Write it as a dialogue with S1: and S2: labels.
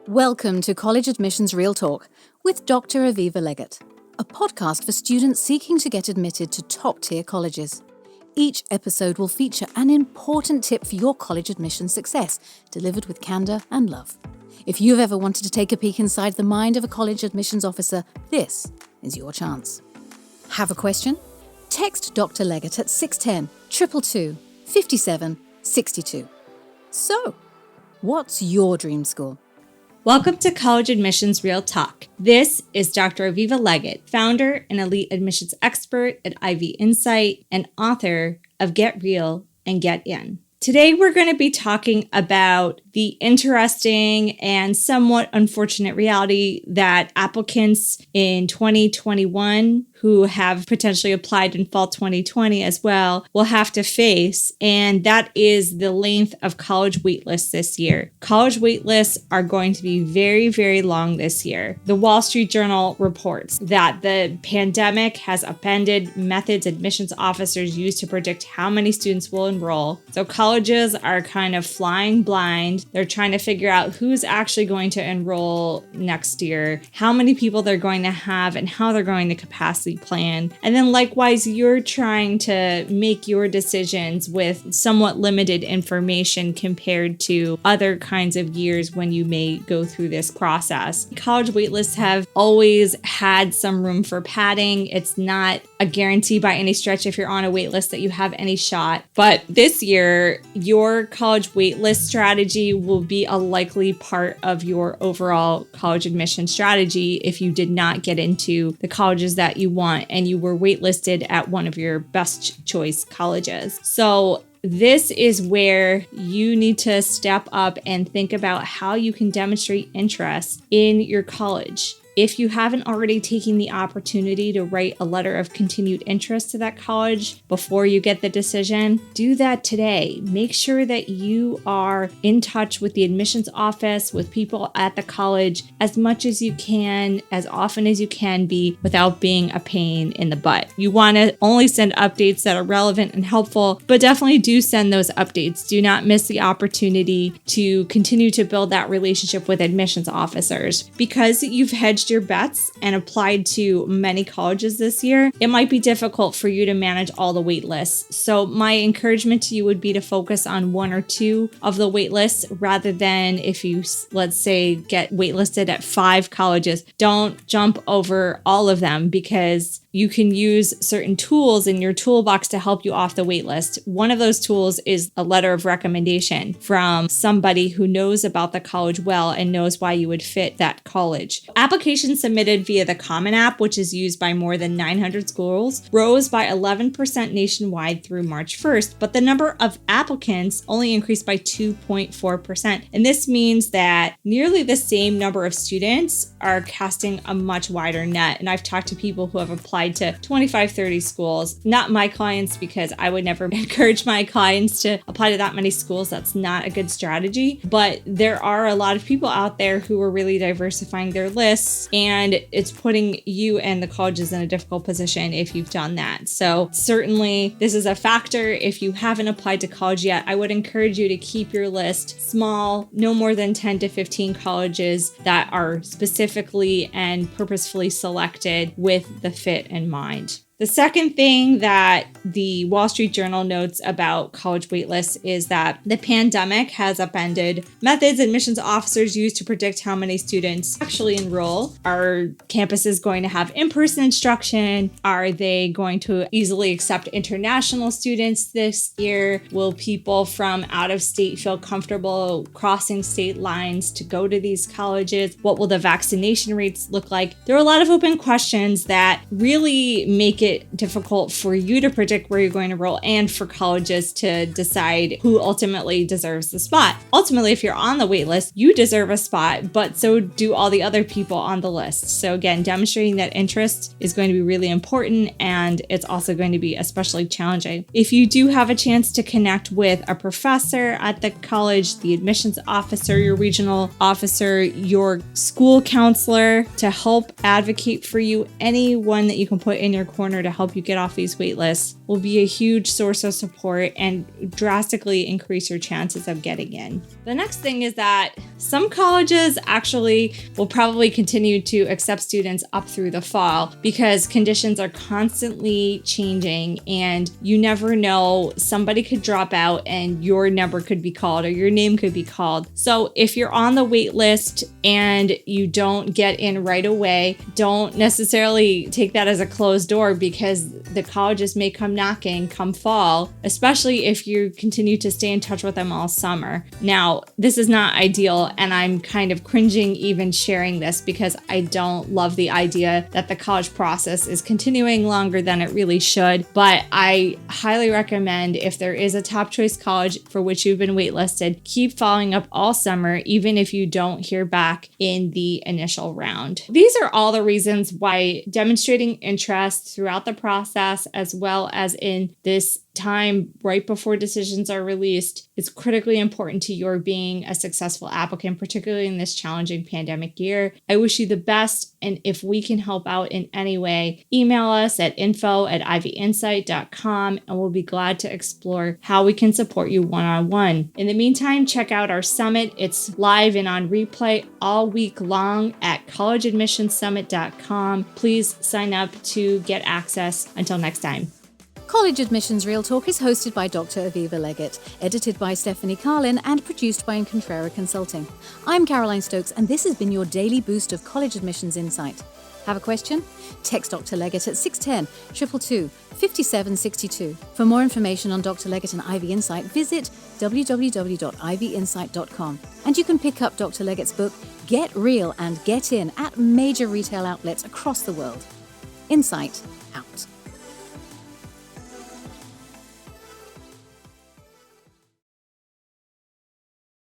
S1: Welcome to College Admissions Real Talk with Dr. Aviva Legatt, a podcast for students seeking to get admitted to top-tier colleges. Each episode will feature an important tip for your college admission success, delivered with candour and love. If you've ever wanted to take a peek inside the mind of a college admissions officer, this is your chance. Have a question? Text Dr. Legatt at 610 222 57 62. So, what's your dream school?
S2: Welcome to College Admissions Real Talk. This is Dr. Aviva Legatt, founder and elite admissions expert at Ivy Insight and author of Get Real and Get In. Today, we're going to be talking about the interesting and somewhat unfortunate reality that applicants in 2021 who have potentially applied in fall 2020 as well will have to face, and that is the length of college waitlists this year. College waitlists are going to be very, very long this year. The Wall Street Journal reports that the pandemic has upended methods admissions officers use to predict how many students will enroll. So colleges are kind of flying blind. They're trying to figure out who's actually going to enroll next year, how many people they're going to have, and how they're going to capacity plan. And then likewise, you're trying to make your decisions with somewhat limited information compared to other kinds of years when you may go through this process. College waitlists have always had some room for padding. It's not a guarantee by any stretch if you're on a waitlist that you have any shot. But this year, your college waitlist strategy will be a likely part of your overall college admission strategy if you did not get into the colleges that you want and you were waitlisted at one of your best choice colleges. So this is where you need to step up and think about how you can demonstrate interest in your college. If you haven't already taken the opportunity to write a letter of continued interest to that college before you get the decision, do that today. Make sure that you are in touch with the admissions office, with people at the college as much as you can, as often as you can be, without being a pain in the butt. You want to only send updates that are relevant and helpful, but definitely do send those updates. Do not miss the opportunity to continue to build that relationship with admissions officers. Because you've hedged your bets and applied to many colleges this year, it might be difficult for you to manage all the wait lists. So my encouragement to you would be to focus on one or two of the wait lists rather than if you, let's say, get waitlisted at 5 colleges. Don't jump over all of them because you can use certain tools in your toolbox to help you off the wait list. One of those tools is a letter of recommendation from somebody who knows about the college well and knows why you would fit that college. Applications submitted via the Common App, which is used by more than 900 schools, rose by 11% nationwide through March 1st, but the number of applicants only increased by 2.4%. And this means that nearly the same number of students are casting a much wider net. And I've talked to people who have applied to 25, 30 schools, not my clients, because I would never encourage my clients to apply to that many schools. That's not a good strategy. But there are a lot of people out there who are really diversifying their lists, and it's putting you and the colleges in a difficult position if you've done that. So certainly this is a factor. If you haven't applied to college yet, I would encourage you to keep your list small, no more than 10 to 15 colleges that are specifically and purposefully selected with the fit in mind. The second thing that the Wall Street Journal notes about college waitlists is that the pandemic has upended methods admissions officers use to predict how many students actually enroll. Are campuses going to have in-person instruction? Are they going to easily accept international students this year? Will people from out of state feel comfortable crossing state lines to go to these colleges? What will the vaccination rates look like? There are a lot of open questions that really make it difficult for you to predict where you're going to enroll and for colleges to decide who ultimately deserves the spot. Ultimately, if you're on the wait list, you deserve a spot, but so do all the other people on the list. So again, demonstrating that interest is going to be really important, and it's also going to be especially challenging. If you do have a chance to connect with a professor at the college, the admissions officer, your regional officer, your school counselor to help advocate for you, anyone that you can put in your corner to help you get off these wait lists, will be a huge source of support and drastically increase your chances of getting in. The next thing is that some colleges actually will probably continue to accept students up through the fall because conditions are constantly changing and you never know, somebody could drop out and your number could be called or your name could be called. So if you're on the wait list and you don't get in right away, don't necessarily take that as a closed door because the colleges may come knocking come fall, especially if you continue to stay in touch with them all summer. Now, this is not ideal, and I'm kind of cringing even sharing this because I don't love the idea that the college process is continuing longer than it really should, but I highly recommend if there is a top choice college for which you've been waitlisted, keep following up all summer, even if you don't hear back in the initial round. These are all the reasons why demonstrating interest throughout the process, as well as in this time right before decisions are released, is critically important to your being a successful applicant, particularly in this challenging pandemic year. I wish you the best, and if we can help out in any way, email us at info@ivyinsight.com and we'll be glad to explore how we can support you one-on-one. In the meantime, check out our summit. It's live and on replay all week long at collegeadmissionsummit.com. Please sign up to get access. Until next time.
S1: College Admissions Real Talk is hosted by Dr. Aviva Legatt, edited by Stephanie Carlin, and produced by Incontrera Consulting. I'm Caroline Stokes, and this has been your daily boost of college admissions insight. Have a question? Text Dr. Legatt at 610-222-5762. For more information on Dr. Legatt and Ivy Insight, visit www.ivyinsight.com. And you can pick up Dr. Legatt's book, Get Real and Get In, at major retail outlets across the world. Insight.